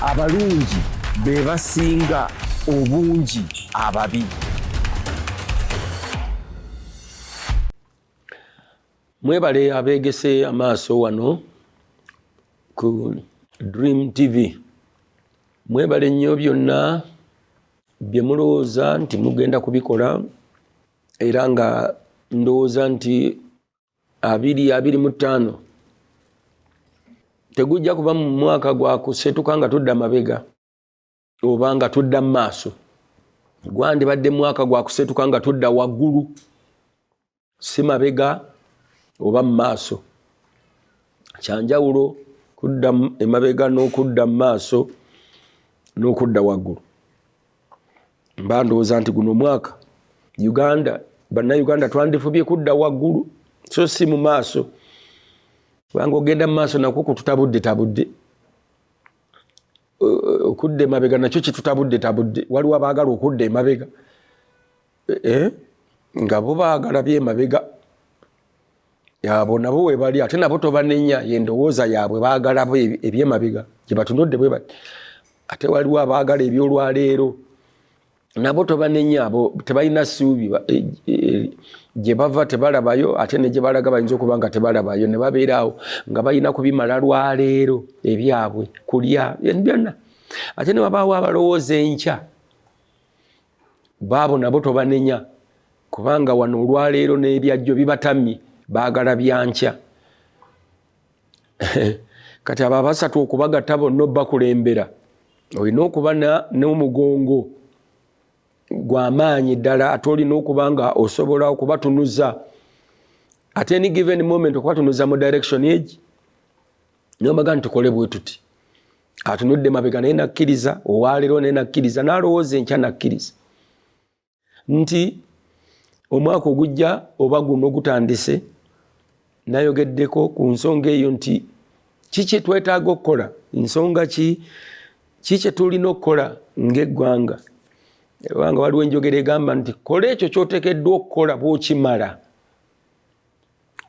abalungi be basinga obungi ababi. Mwebale abegese amaaso wano ku Dream TV. Mwebale nnyo byonna bye mulowooza nti mugenda kubikola, era nga ndowooza nti 2025 tegujja kuba mu mwaka gwa kusetuka nga tudda mabega oba nga tudda mu maaso. Gwandibadde mwaka gwa kusetuka nga tudda waggulu, si mabega oba mu maaso. Kyanjawulo kudda emabega n'okudda mu maaso n'okudda waggulu. Mba ndowooza nti guno mwaka bannayuganda twandifubye kudda waggulu so si mu maaso. Kubanga ogenda mu maaso nakwo kututabudde. Okudda emabega nakyo kitutabudde. Waliwo abaagala okudda emabega nga bo baagala byemabega. Abo nabo we bali ate nabo tobanenya, yendowooza yaabwe baagala bo ebyemabega gye batunudde bwe bati. Ate waliwo abaagala ebyolwaleero nabo tobanenya, abo tebalina ssuubi gye bava tebalabayo, ate ne gye balaga bayinza okuba nga tebalabayo, ne babeeraawo nga balina kubimala lwaleero ebyabwe kulya byonna. Ate ne wabaawo abalowooza enkya, baabo nabo tobanenya kubanga wano olwaleero n'ebyajjo bibatamye, baagala byankya. Kati abo abasatu okubagatta bonna bakulembera, olina okuba n'omugongo gw'amaanyi ddala, ate olina okuba nga osobola okubatunuza at any given moment, okubatunuza mu direction egi nobaga nti tukole bwe tuti. Atunudde mabega naye nakkiriza, owaleero naye nakkiriza, n'alowooza enkya nakkiriza nti omwaka ogujja oba guno gutandise, nayogeddeko ku nsonga eyo nti kiki twetaaga okukola, nsonga ki kye tulina okukola ng'eggwanga. Wanga waliwo enjogera egamba nti kola ekyo ky'oteekeddwa okukola bw'okimala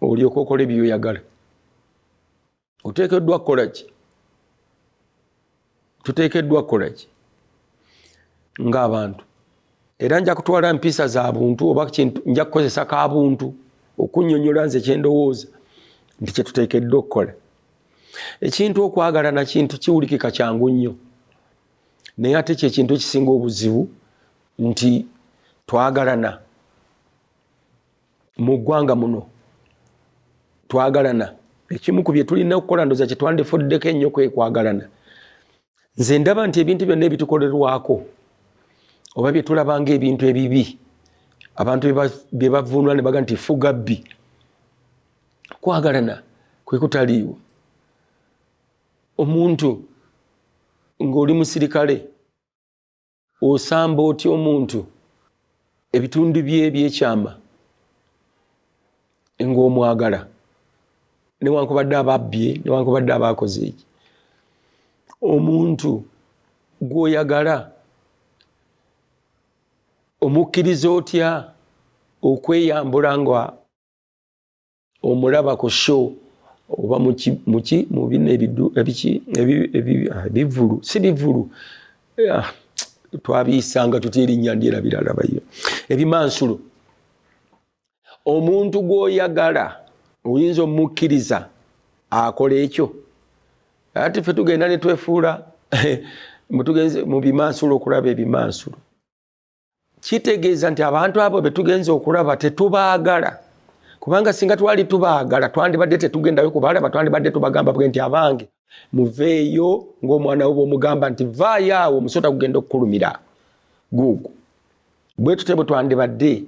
olyoka okola by'oyagala. Oteekeddwa kukola ki? Tuteekeddwa kukola ki ng'abantu? Era nja kutwala mpisa za buntu oba nja kukozesa ka buntu okunnyonnyola nze kye ndowooza nti kye tuteekeddwa okukola. Ekintu okwagala na kintu kiwulikika kyangu nnyo, naye ate kye kintu ekisinga obuzibu nti twagalana mu ggwanga muno. Twagalana, ekimu ku bye tulina okukola ndowooza kye twandifuddeko ennyo kwekwagalana. Nze ndaba nti ebintu byonna ebitukolerwako oba bye tulaba ng'ebintu ebibi, abantu bye bavuunula ne baga nti fuga bbi, kwagalana kwe kutaliiwo. Omuntu ng'oli musirikale osamba otya omuntu ebitundu bye ebyekyama ng'omwagala, newankubadde ababbye, newankubadde abaakoze eki. Omuntu gw'oyagala omukkiriza otya okweyambula nga omulaba ku show oba mu bino ebivulu, si bivulu, twabiyisanga tutya erinnya ndyerabiralabayo, ebimansulo. Omuntu gw'oyagala oyinza omukkiriza akola ekyo. Ate ffe tugenda ne twefuula tugenze mu bimansulo okulaba ebimansulo. Kitegeeza nti abantu abo be tugenze okulaba tetubaagala, kubanga singa twali tubaagala twandibadde tetugendayo kubalaba, twandibadde tubagamba bwe nti abange muveeyo, ng'omwana we bw'omugamba nti vaayo awo omusota gugenda okukulumira guugwo. Bwe tutyo bwe twandibadde.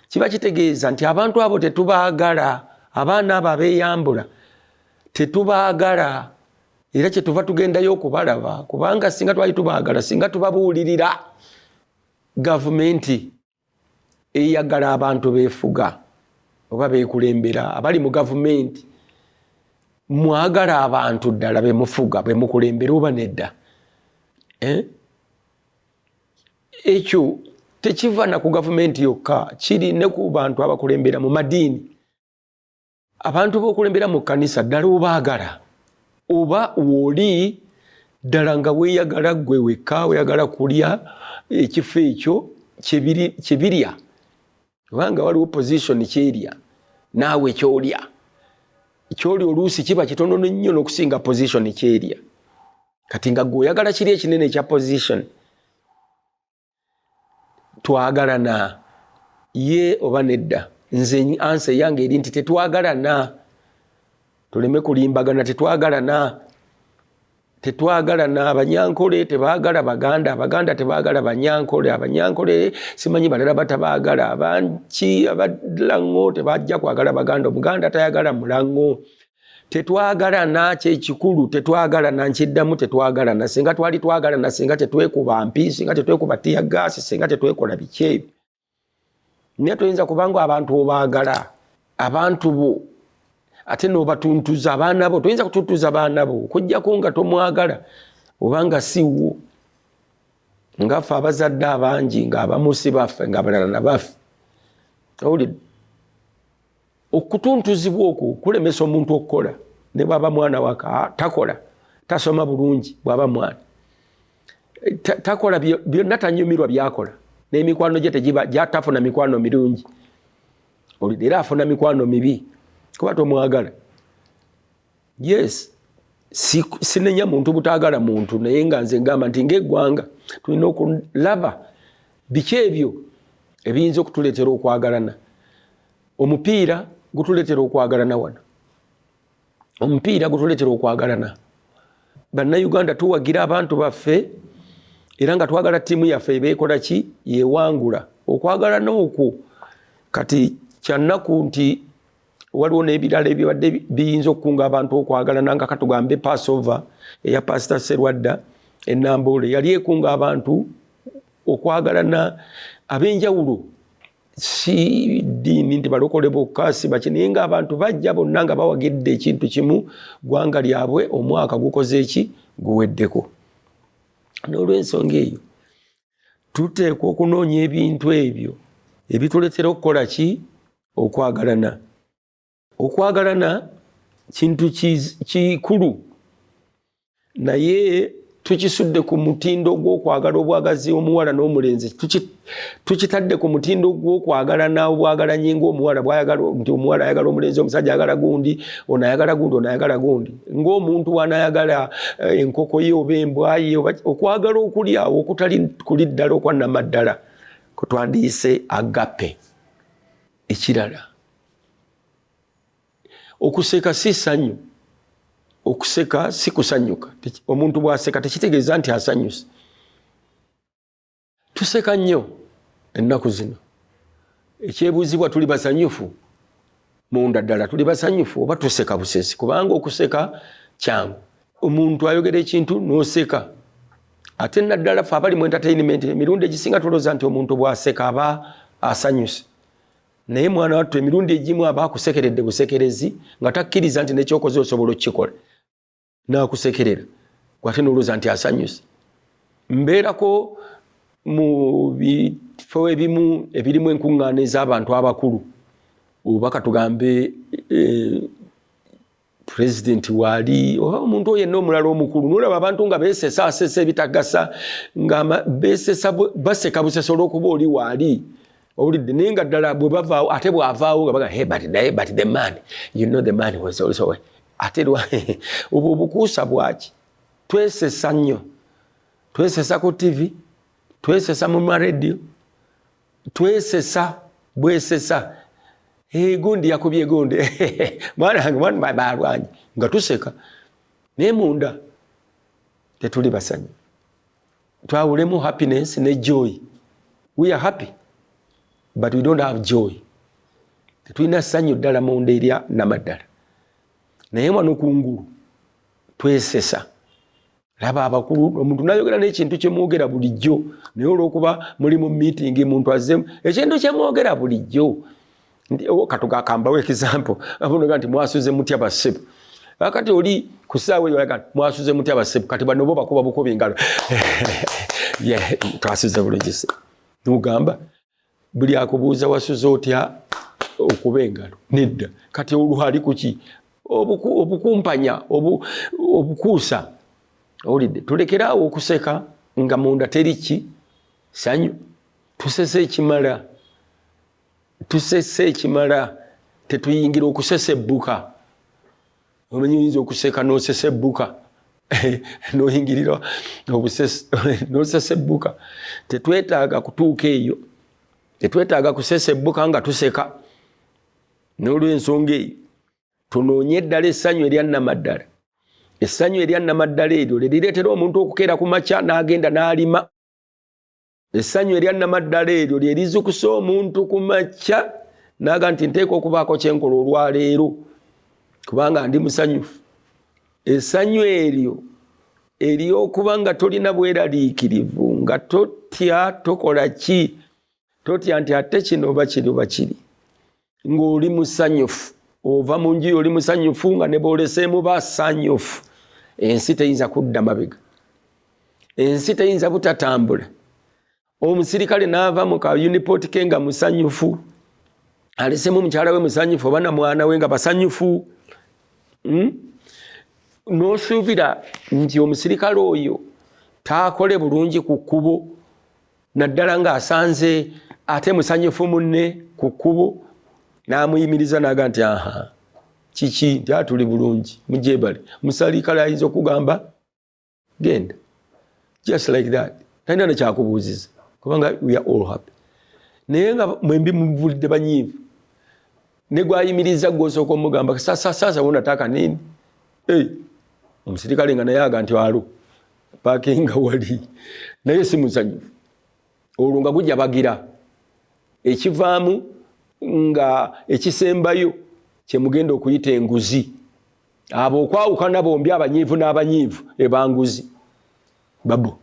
Kiba kitegeeza nti abantu abo tetubaagala, abaana abo abeeyambula tetubaagala, era kyetuva tugendayo okubalaba, kubanga singa twali tubaagala, singa tubabuulirira gavumenti eyagala abantu beefuga oba beekulembera, abali mu gavumenti mwagala abantu ddala bemufuga bemukulembera oba nedda. Ekyo tekiva na ku gavumenti yokka, kiri ne ku bantu abakulembera mu madiini. Abantu b'okulembera mu kkanisa ddala obaagala, oba woli ddala nga weeyagala gwe wekka weeyagala kulya ekifo ekyo kyebirya kubanga waliwo position kyerya naawe kyolya oluusi kiba kitono nnyo n'okusinga position kyerya kati nga gwe oyagala kiri ekinene ekya position twagalana ye oba nedda nze ansa yange eri nti tetwagalana tuleme kulimbagana tetwagalana abanyankole tebaagala baganda tebaagala abanyankole simanyi balala batabaagala abanki abalango tebajja kwagala baganda omuganda tayagala mulango tetwagalana kyekikulu tetwagalana nkiddamu tetwagalana singa twali twagalana singa tetwekuba mpi singa tetwekuba tiyagasi singa tetwekola biki naye tuyinza kubanga abantu obaagala abantu bo ate n'obatuntuza abaana bo toyinza kutuntuza abaana bo okujjako nga tomwagala obanga siwo ngaffe abazadde abangi ng'abamu si baffe ng'abalala nabaffe owulidde okutuntuzibwa okwo kulemesa omuntu okukola ne bwaba mwana waka takola tasoma bulungi bwaba mwana takola byonna tanyumirwa byakola n'emikwano gye gyatafuna mikwano mirungi owulidde era afuna mikwano mibi kuba tomwagala yes sinenya muntu butaagala muntu naye nga nze ngamba nti ng'eggwanga tulina okulaba biki ebyo ebiyinza okutuleetera okwagalana omupiira gutuleetera okwagalana wano omupiira gutuleetera okwagalana bannayuganda tuwagira abantu baffe era nga twagala ttiimu yaffe ebeekola ki yeewangula okwagalana okwo kati kyannaku nti waliwo n'ebirala ebibadde biyinza okukunga abantu okwagalana nga katugambe Passover eya Pastor Serwadda Enambole yali ekunga abantu okwagalana ab'enjawulo si ddiini nti balokole bokka si baki naye ng'abantu bajja bonna nga bawagidde ekintu kimu gwanga lyabwe omwaka gukoze eki guweddeko n'olw'ensonga eyo tuteekwa okunoonya ebintu ebyo ebituleetera okukola ki okwagalana kintu kikulu naye tukisudde ku mutindo gw'okwagala obwagazi omuwala n'omulenzi tukitadde ku mutindo gw'okwagalana obwagalanyi ng'omuwala bw'ayagala nti omuwala ayagala omulenzi omusajja ayagala gundi ono ayagala gundi ono ayagala gundi ng'omuntu w'anaayagala enkoko ye oba embwa ye okwagala okulya okutali kuli ddala okwannama ddala kutwandiise agape ekirala okuseka si ssanyu okuseka si kusanyuka omuntu bw'aseka tekitegeeza nti asanyuse tuseka nnyo ennaku zino ekyebuuzibwa tuli basanyufu munda ddala tuli basanyufu oba tuseka busesi kubanga okuseka kyangu omuntu ayogera ekintu n'oseka ate naddala ffe abali mu entertainment emirundi egisinga tulowooza nti omuntu bw'aseka aba asanyuse naye mwana wattu emirundi egimu aba akusekeredde busekerezi nga takkiriza nti nekyokoze osobola okukikola n'akusekerera gwate n'olowooza nti asanyuse mbeerako mu bifo ebimu ebirimu enkuŋŋaana ez'abantu abakulu oba katugambe pulezidenti waali oba omuntu oyo yenna omulala omukulu n'olaba abantu nga beesesaasesa ebitagasa nga baseka busesa olw'okuba oli waali owulidde naye nga ddala bwe bavaawo ate bw'avaawo nga baga but the man you know the man was also ate obwo obukuusa bwaki twesesa nnyo twesesa ku TV twesesa mu maradio twesesa bwesesa gundi yakubye gundi mwana balwanyi nga tuseka naye munda tetuli basanyu twawulemu happiness ne joy we are happy but we don't have joy tetulina ssanyu ddala munda erya namaddala naye wano kungulu twesesa laba abakulu omuntu nayogera n'ekintu kyemwogera bulijjo naye olw'okuba muli mu meeting muntu azemu ekintu kyemwogera bulijjo katugakambawo example abonoga nti mwasuze mutya bassebo akati oli ku ssaawa eyo olaga mwasuze mutya bassebo kati bano bo bakuba bukuba engalo twasuze bulungi se nogamba buli akubuuza wasuze otya okuba engalo nedda kati olwali kuki obukumpanya obukuusa olidde tulekeraawo okuseka nga munda teriki sanyu. Tusese ekimala tetuyingira okusesebbuka. Omanyi oyinza okuseka n'osesebbuka n'oyingirira n'osesebbuka. Tetwetaaga kutuuka eyo, tetwetaaga kusesebbuka nga tuseka. N'olw'ensonga eyo tunoonye eddala essanyu erya nnamaddala. Essanyu erya nnamaddala eryo lirireetera omuntu okukeera ku makya n'agenda n'alima. Essanyu erya nnamaddala eryo lye lizukusa omuntu ku makya n'aga nti nteeka okubaako kyenkola olwaleero kubanga ndi musanyufu. Essanyu eryo ery'okuba nga tolina bweraliikirivu, nga totya tokola ki, totya nti ate kino oba kiri ng'oli musanyufu. Ova mu nju oli musanyufu nga ne booleseemu basanyufu. Ensi teyinza kudda mabega, ensi teyinza butatambula. Omusirikale n'ava mu ka uniport ke nga musanyufu, alesemu mukyala we musanyufu oba na mwana we nga basanyufu. N'osuubira nti omusirikale oyo taakole bulungi ku kkubo, naddala ng'asanze ate musanyufu munne ku kkubo, n'amuyimiriza n'aga nti aha kiki nti atuli bulungi mujebale. Musirikale ayinza okugamba genda, just like that, talina nekyakubuuziza kubanga we are all happy. Naye nga mwembi muvulidde banyiivu, ne gwayimiriza gw'osooka omugamba sasa unataka nini? Omusirikale nga naye aga nti walo paakinga wali, naye si musanyufu. Olwo nga gujja bagira ekivaamu nga ekisembayo kye mugenda okuyita enguzi. Abo okwawukana bombi abanyiivu n'abanyiivu ebanguzi babo.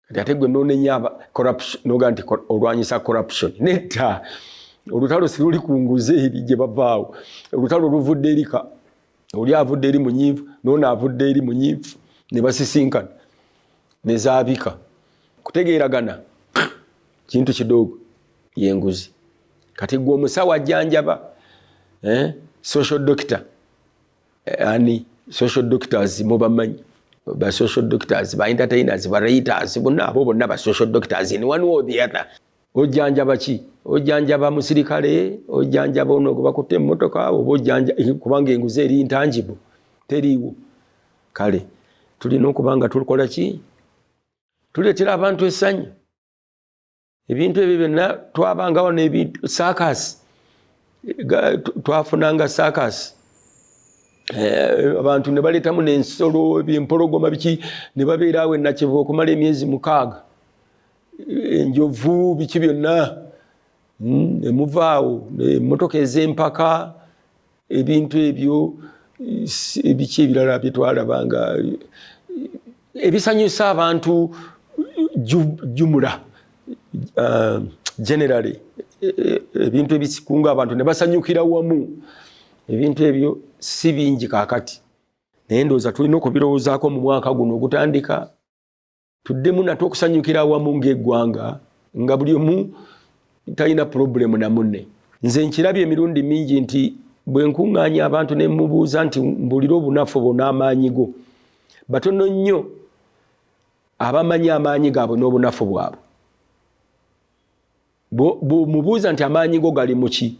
Kati ate gwe noonenya corruption noga nti olwanyisa corruption. Netta olutalo siruli ku nguzi eri gye bavaawo. Olutalo luvudde erika, oli avudde eri munyiivu n'ono avudde eri munyiivu, ne basisinkana ne zaabika. Kutegeeragana kintu kidogo yenguzi. Kati gwe omusawo ajjanjaba, social doctor, ani social doctors mubamanyi, ba social doctors, ba entertainers, ba writers, bonna abo bonna ba social doctors in one way or the other. Ojjanjaba ki? Ojjanjaba musirikale, ojjanjaba ono gwe bakutte emmotoka, oba ojjanjaba kubanga enguzi eri intangible teriiwo. Kale tulina okuba nga tukola ki? Tuleetera abantu essanyu. Ebintu ebyo byonna twabangawo n'ebintu saakasi, twafunanga saakasi, abantu ne baleetamu n'ensolo ebyempologoma biki, ne babeeraawo ennakivu okumala emyezi 6, enjovu biki byonna ne muvaawo, emmotoka ez'empaka, ebintu ebyo biki ebirala bye twalabanga ebisanyusa abantu jumula. Generally ebintu ebisikunga abantu ne basanyukira wamu, ebintu ebyo si bingi kaakati. Naye ndowooza tulina okubirowoozaako mu mwaka guno ogutandika, tuddemu nate okusanyukira wamu ng'eggwanga, nga buli omu talina problemu na munne. Nze nkirabye emirundi mingi nti bwe nkuŋŋaanya abantu ne mubuuza nti mbulira obunafu bwo n'amaanyi go, batono nnyo abamanyi amaanyi gaabwe n'obunafu bwabwe. Mubuuza nti amaanyi go gali mu ki?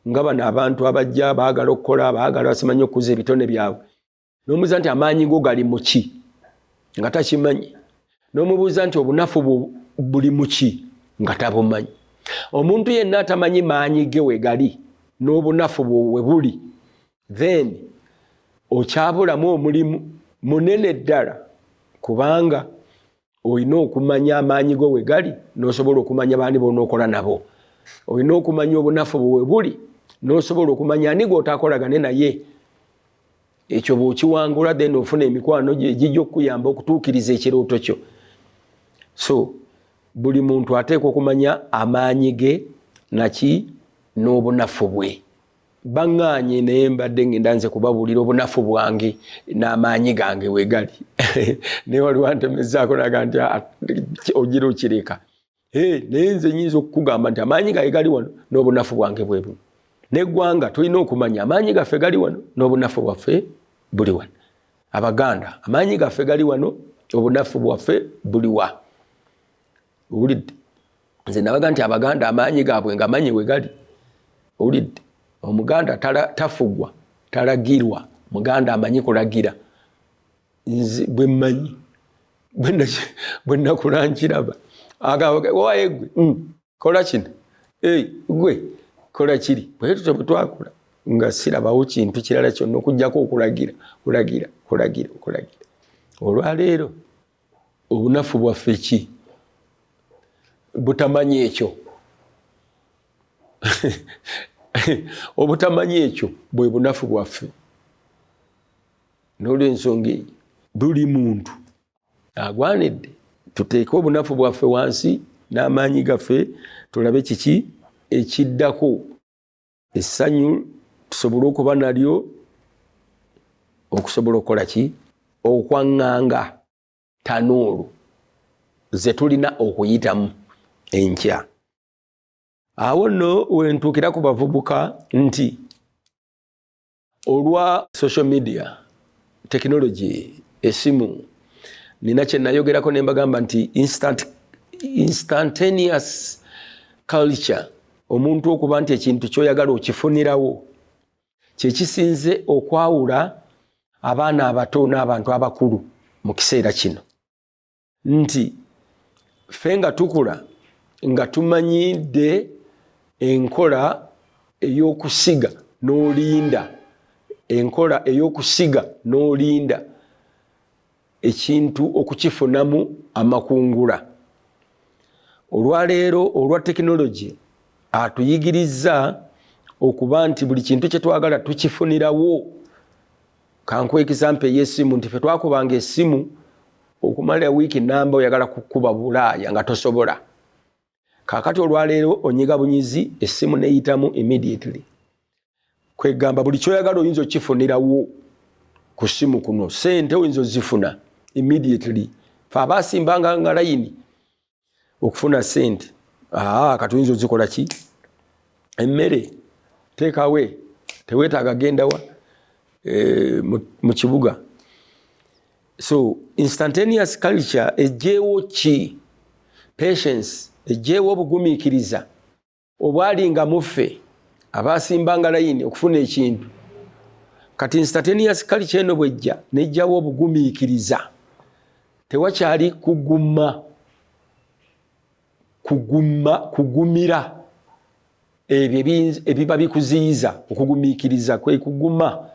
Nga bano abantu abajja baagala okukola, baagala basimanyi okuza ebitone byabwe. N'omubuuza nti amaanyi go gali mu ki? Nga takimanyi. N'omubuuza nti obunafu bwo buli mu ki? Nga tabumanyi. Omuntu yenna atamanyi maanyi ge we gali n'obunafu bwo we buli, then okyabulamu omulimu munene ddala, kubanga olina okumanya amaanyi go we gali n'osobola okumanya baani b'onookola nabo. Olina okumanya obunafu bwo we buli n'osobola okumanya ani gw'otaakolagane naye. Ekyo bw'okiwangula then ofuna emikwano gijja okukuyamba okutuukiriza ekirooto kyo. So buli muntu ateekwa okumanya amaanyi ge naki n'obunafu bwe. Baŋŋaanye naye mbadde ngenda nze kubabuulira obunafu bwange n'amaanyi gange we gali. Naye waliwo antemezaako naga nti ogira okireka. Naye nze nyinza okukugamba nti amaanyi gange gali wano n'obunafu bwange bwe buno. N'eggwanga tulina okumanya amaanyi gaffe gali wano n'obunafu bwaffe buli wano. Abaganda amaanyi gaffe gali wano, obunafu bwaffe buliwa. Owulidde? Nze nabaga nti Abaganda amaanyi gaabwe nga manyi we gali. Owulidde? Omuganda tafugwa, talagirwa. Muganda amanyi kulagira. Nze bwe mmanyi bwe nakulankiraba waye gwe kola kino gwe kola kiri bwe tutyo bwe twakula nga sirabawo kintu kirala kyonna okujjako okulagira. Olwaleero obunafu bwaffe ki butamanyi ekyo. Obutamanyi ekyo bwe bunafu bwaffe. N'olw'ensonga eyo buli muntu agwanidde tuteeke obunafu bwaffe wansi n'amaanyi gaffe tulabe kiki ekiddako. Essanyu tusobole okuba nalyo okusobola okukola ki okwaŋŋanga tanuulu ze tulina okuyitamu enkya. Awo nno wentuukira ku bavubuka nti olwa social media technology esimu nina kye nayogerako ne mbagamba nti instantaneous culture, omuntu okuba nti ekintu ky'oyagala okifunirawo kye kisinze okwawula abaana abato n'abantu abakulu mu kiseera kino. Nti ffe nga tukula nga tumanyidde enkola ey'okusiga n'olinda, enkola ey'okusiga n'olinda ekintu okukifunamu amakungula. Olwaleero olwa tekinologi atuyigiriza okuba nti buli kintu kye twagala tukifunirawo. Kankuwa example y'essimu nti ffe twakubanga essimu okumala wiiki namba oyagala kukuba Bulaaya nga tosobola. Kaakati olwaleero onyiga bunyizi essimu neyitamu immediately. Kwegamba buli kyoyagala oyinza okifunirawo ku ssimu kuno. Sente oyinza ozifuna immediately. Fe abaasimbanga nga layini okufuna sente kati oyinza ozikola ki? Emmere teekawe teweetaaga gendawa mu kibuga. So instantaneous culture ejjeewo ki? Patience ejjeewo obugumiikiriza obwalinga mu ffe abaasimbanga layini okufuna ekintu. Kati instantaneous culture eno bwejja nejjawo obugumiikiriza. Tewakyali kugumira ebyo ebiba bikuziyiza. Okugumiikiriza kwe kuguma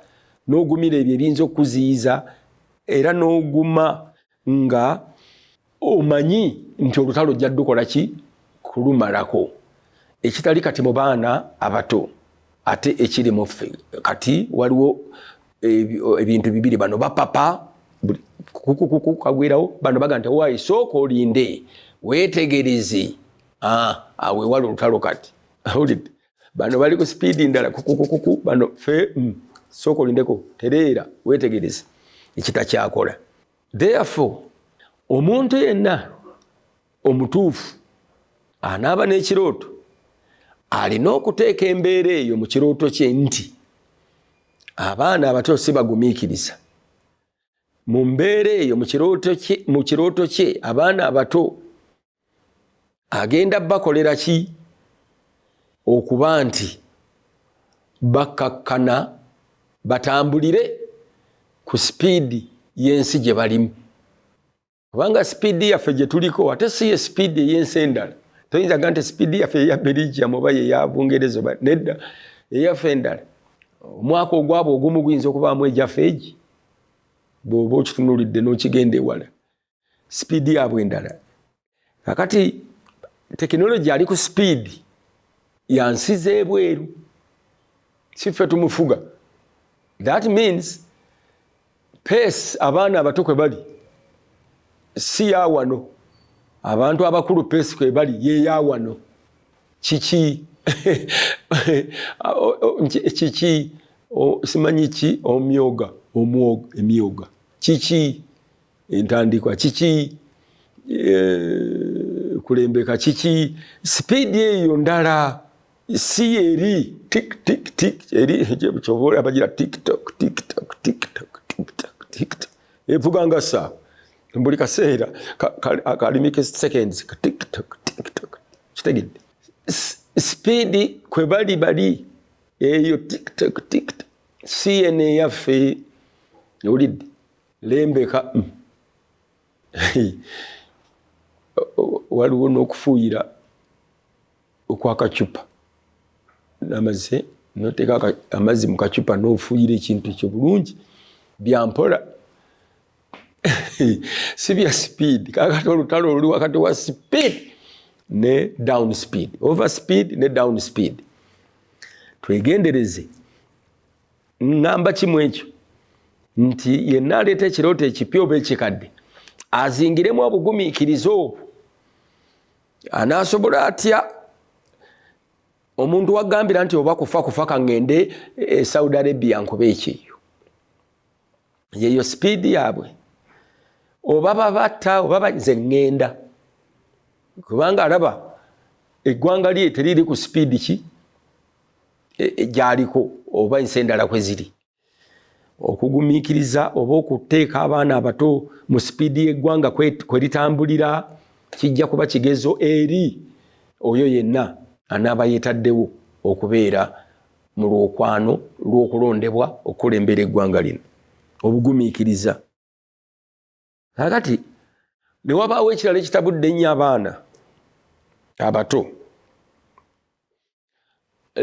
n'ogumira ebyo ebiyinza okukuziyiza era n'oguma nga omanyi nti olutalo ojja dukola ki? Kulumalako. Ekitali kati mu baana abato ate ekiri mu ffe kati waliwo ebintu bibiri. Bano bapapa kuku kagwirawo, bano baga nti waayi sooka olinde weetegereze awe wali olutalo kati. Bano bali ku speedi ndala kuku bano ffe sooka olindeko tereera weetegereze ekitakyakola. Therefore omuntu yenna omutuufu anaaba n'ekirooto alina okuteeka embeera eyo mu kirooto kye nti abaana abato si bagumiikiriza. Mu mbeera eyo mu kirooto kye abaana abato agenda bakolera ki? Okuba nti bakakkana batambulire ku sipiidi y'ensi gye balimu. Kubanga sipiidi yaffe gye tuliko ate si ye sipiidi ey'ensi endala. Toyinza gante sipiidi yaffe eya Belgium oba eya Bungereza oba nedda eyaffe endala. Omwaka ogwabo ogumu guyinza okubaamu egyaffe egi bw'oba okitunuulidde n'okigenda ewala. Sipiidi yabwe endala. Kakati tekinologi ali ku sipiidi ya nsi z'ebweru. Si ffe tumufuga. That means pace abaana abato kwe bali si ya wano. Abantu abakulu pace kwe bali ye ya wano. Kiki kiki simanyi ki omyoga emyoga kiki entandikwa kiki kulembeka kiki speedi eyo ndala si eri tik tik tik eri chobola abagira tiktok tiktok tiktok tiktok tiktak evuga nga saa buli kaseera akalimi ke seconds tiktak tiktak kitegedde speed kwe bali eyo tiktak tiktak CNN yaffe olidde lembeka waliwo n'okufuuyira okwakacupa namaze noteeka amazzi mu kacupa n'ofuuyira ekintu ekyo bulungi byampola si bya speed kakati olutalo luli wakati wa speed ne down speed over speed ne down speed twegendereze ngamba kimu ekyo nti yenna aleeta ekirooto ekipya oba ekikadde azingiremu obugumiikirizo obwo anaasobola atya omuntu wagambira nti oba kufa kangende Saudi Arabia nkuba ekyeyo yeyo speed yaabwe oba babatta oba nze ŋŋenda kubanga alaba eggwanga lye teriri ku speed ki gyaliko oba ensi endala kwe ziri okugumiikiriza oba okuteeka abaana abato mu sipiidi y'eggwanga kwe litambulira kijja kuba kigezo eri oyo yenna anaaba yeetaddewo okubeera mu lwokwano lw'okulondebwa okukulembera eggwanga lino obugumiikiriza. Kakati ne wabaawo ekirala ekitabudde ennyo abaana abato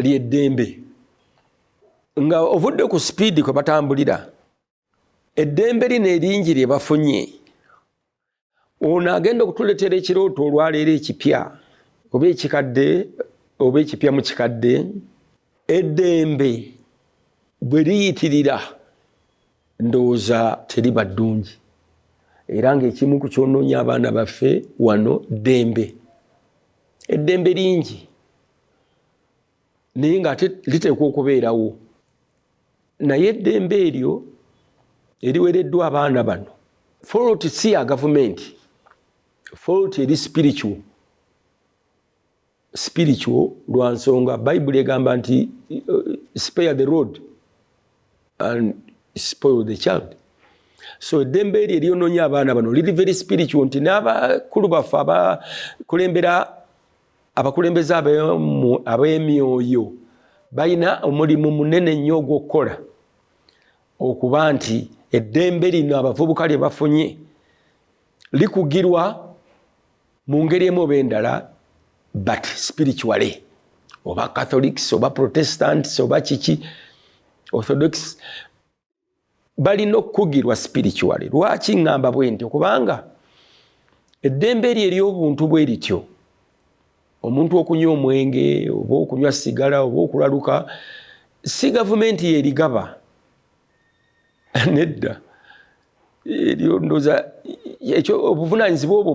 ly'eddembe nga ovudde ku sipiidi kwe batambulira eddembe lino eringi lye bafunye ono agenda okutuleetera ekirooto olwaleero ekipya oba ekikadde oba ekipya mu kikadde eddembe bwe liyitirira ndowooza teriba ddungi era ng'ekimu ku kyonoonya abaana baffe wano ddembe eddembe lingi naye ng'ate liteekwa okubeerawo naye eddembe eryo eriwereddwa abaana bano fault si ya gavumenti fault eri spiritual lwa nsonga bayibuli egamba nti spare the rod and spoil the child. So eddembe eryo eryonoonya abaana bano liri very spiritual nti n'abakulu baffe abakulembeze ab'emyoyo balina omulimu munene nnyo ogw'okukola okuba nti eddembe lino abavubuka lye bafunye likugirwa mu ngeri emu oba endala but spiritually oba Catholics oba Protestants oba kiki Orthodox balina okukugirwa spiritually. Lwaki ngamba bwe nti kubanga eddembe eryo ery'obuntu bwe lityo omuntu okunywa omwenge oba okunywa sigala oba okulaluka si gavumenti yerigaba nedda eryo ndooza ekyo obuvunaanyizibwa obwo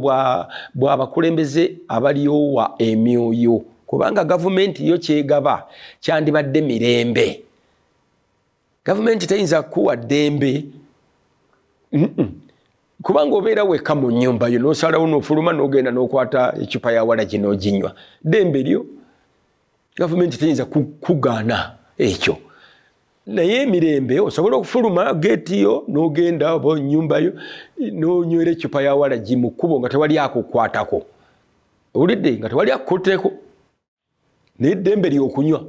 bw'abakulembeze abalyowa emyoyo kubanga gavumenti yo kyegaba kyandibadde mirembe. Gavumenti teyinza kuwa ddembe kubanga obeera wekka mu nnyumba yo n'osalawo n'ofuluma n'ogenda n'okwata ecupa ya walagi n'oginywa ddembe lyo gavumenti teyinza kugaana ekyo naye emirembe osobola okufuluma geeti yo n'ogenda oba nnyumba yo n'onywera ecupa ya walagi mu kkubo nga tewali akukwatako owulidde nga tewali akukutteko naye eddembe ly'okunywa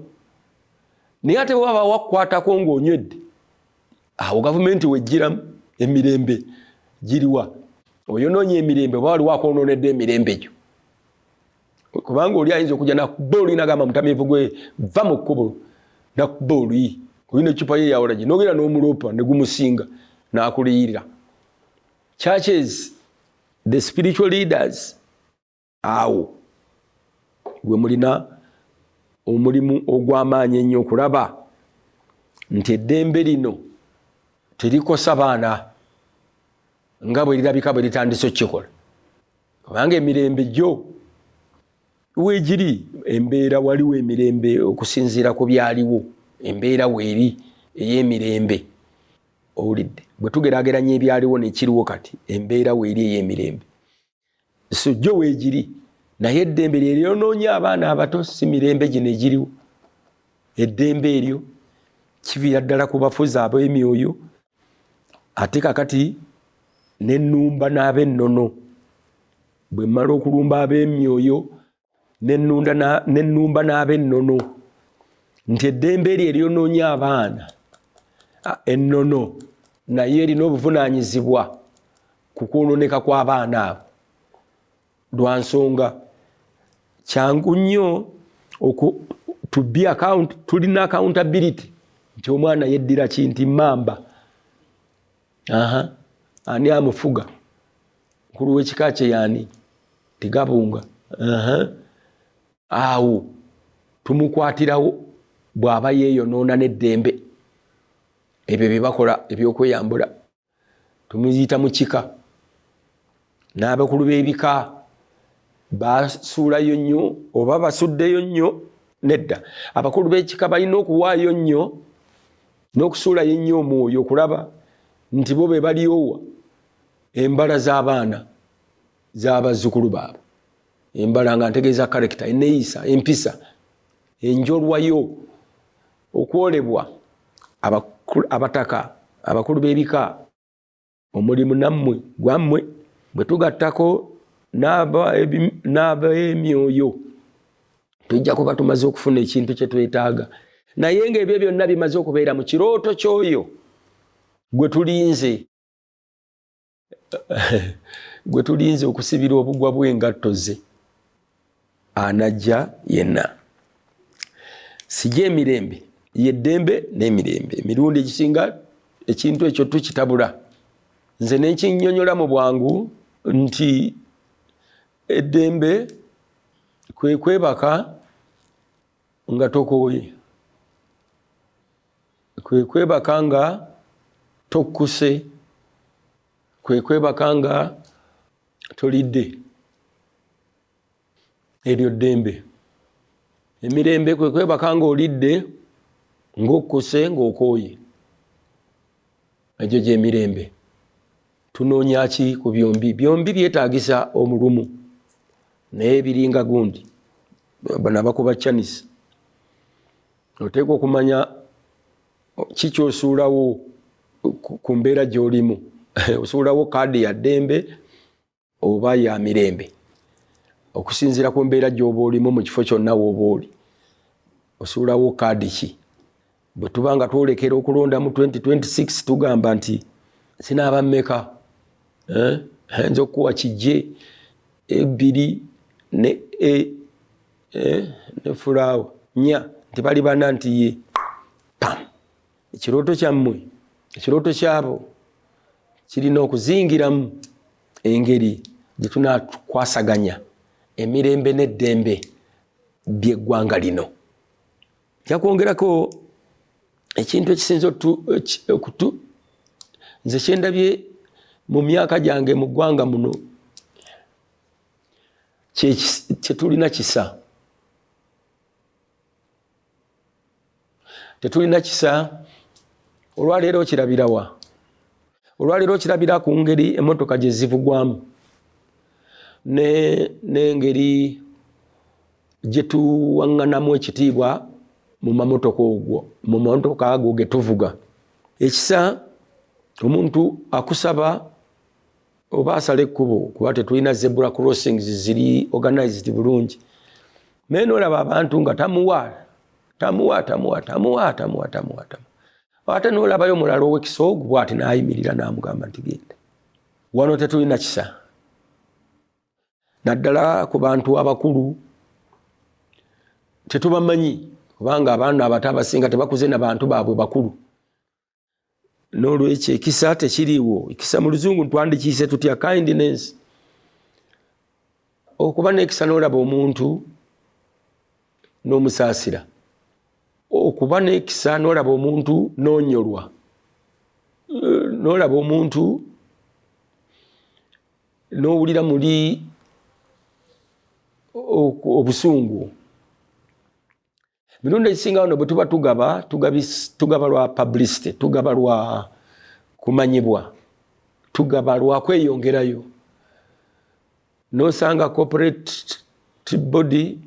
naye ate waba wakukwatako ng'onywedde awo gavumenti wejjiramu emirembe giriwa oyonoonya emirembe oba waliwo akonoonedde emirembe gyo kubanga oli ayinza okujja nakuba oluyi n'agamba mutamiivu gwe va mu kkubo nakuba oluyi olina ecupa ye yawalagi n'ogenda n'omuloopa ne gumusinga n'akuliyirira. Churches, the spiritual leaders awo gwe mulina omulimu ogw'amaanyi ennyo okulaba nti eddembe lino terikosa baana nga bwe lirabika bwe litandise okukikola kubanga emirembe gyo weegiri embeera waliwo emirembe okusinziira ku byaliwo embeera weeri ey'emirembe owulidde bwe tugeraageranya ebyaliwo nekiriwo kati embeera weeri ey'emirembe so gyo weegiri naye eddembe lye lyonoonya abaana abato si mirembe gino egiriwo eddembe eryo kiviira ddala ku bafuzi ab'emyoyo ate kakati n'ennumba n'ab'ennono bwe mmala okulumba ab'emyoyo n'ennumba n'ab'ennono nti eddembe eryo eryonoonya abaana ennono naye erina obuvunaanyizibwa ku kwonooneka kw'abaana abo. Lwa nsonga kyangu nnyo tulina accountability nti omwana yeddira kinti mamba ani amufuga nkulu w'ekika kye yaani tigabunga awo tumukwatirawo bw'aba yeeyonoona n'eddembe ebyo bye bakola ebyokweyambula tumuyita mu kika. N'abakulu b'ebika basuulayo nnyo oba basuddeyo nnyo nedda. Abakulu b'ekika balina okuwaayo nnyo n'okusuulayo ennyo omwoyo okulaba nti bo be baliowa embala z'abaana z'abazzukulu baabwe. Embala nga ntegeeza karekita, enneeyisa, empisa, enjolwayo, okwolebwa. Abataka, abakulu b'ebika, omulimu nammwe gwammwe bwe tugattako n'ab'emyoyo tujja kuba tumaze okufuna ekintu kye twetaaga. Naye ng'ebyo byonna bimaze okubeera mu kirooto ky'oyo gwe tulinze okusibira obugwa bw'engatto ze anajja yenna. Sijja emirembe, yeddembe n'emirembe. Emirundi egisinga ekintu ekyo tukitabula. Nze n'ekinnyonnyola mu bwangu nti eddembe kwe kwebaka nga tokooye, kwe kwebaka nga tokkuse, kwe kwebaka nga tolidde. Eryo ddembe. Emirembe kwe kwebaka nga olidde, ng'okkuse, ng'okooye. Egyo gy'emirembe. Tunoonya ki ku byombi? Byombi byetaagisa omulumu naye biringa gundi. Bano abakuba Chinese oteekwa okumanya kiki osuulawo ku mbeera gy'olimu. Osuulawo kaadi ya ddembe oba ya mirembe okusinziira ku mbeera gy'oba olimu mu kifo kyonna w'oba oli. Osuulawo kaadi ki? Bwe tuba nga twolekera okulonda mu 2026 tugamba nti sinaaba mmeka, nza okuwa kijje ebbiri ne fulaawa nnya nti bali bana nti ye pam. Ekirooto kyammwe, ekirooto kyabo kirina okuzingiramu engeri gye tunaakwasaganya emirembe n'eddembe by'eggwanga lino. Kyakwongerako ekintu ekisinza nze kyendabye mu myaka gyange mu ggwanga muno kye tulina kisa. Tetulina kisa. Olwaleero kirabira wa? Olwaleero kirabira ku ngeri emmotoka gye zivugwamu n'engeri gye tuwaŋŋanamu ekitiibwa mu mamotoka ago ge tuvuga. Ekisa omuntu akusaba oba asala ekkubo kuba tetulina zebra crossings ziri organized bulungi. Naye n'olaba abantu nga tamuwa. Ate n'olabayo mulala ow'ekisa ogwo bw'ati n'ayimirira n'amugamba nti genda. Wano tetulina kisa. Naddala ku bantu abakulu tetubamanyi kubanga abaana abato abasinga tebakuze na bantu baabwe bakulu. N'olwekyo ekisa tekiriiwo. Ekisa mu Luzungu twandikiise tutya? Kindness. Okuba n'ekisa n'olaba omuntu n'omusaasira. Okuba n'ekisa n'olaba omuntu n'onyolwa. N'olaba omuntu n'owulira muli obusungu. Mirundi egisinga wano bwe tuba tugaba lwa publicity, tugaba lwa kumanyibwa, tugaba lwa kweyongerayo. N'osanga corporate body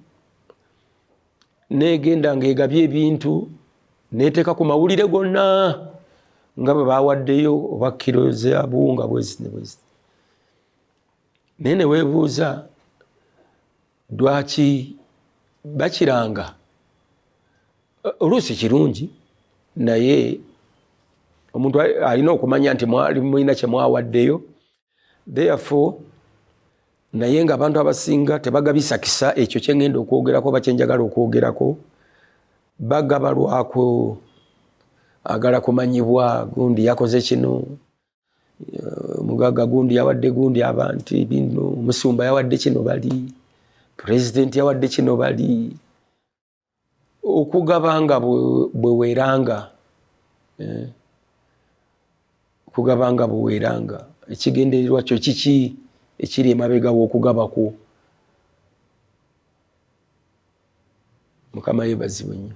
negenda ng'egabye ebintu n'eteeka ku mawulire gonna nga bwe bawaddeyo oba kilo za buwunga bwezi ne bwezi. Naye ne weebuuza lwaki bakiranga. Oluusi kirungi naye omuntu alina okumanya nti mulina kye mwawaddeyo, therefore naye nga abantu abasinga tebagabisakisa ekyo kye ngenda okwogerako oba kye njagala okwogerako, bagaba lwako agala kumanyibwa, gundi yakoze kino, mugagga gundi yawadde gundi abantu bino, musumba yawadde kino bali, pulezidenti yawadde kino bali. Okugabanga bwe weeranga, okugabanga bwe weeranga, ekigendererwa kyo kiki ekiri emabega w'okugabako. Mukama yeebazibwe nnyo.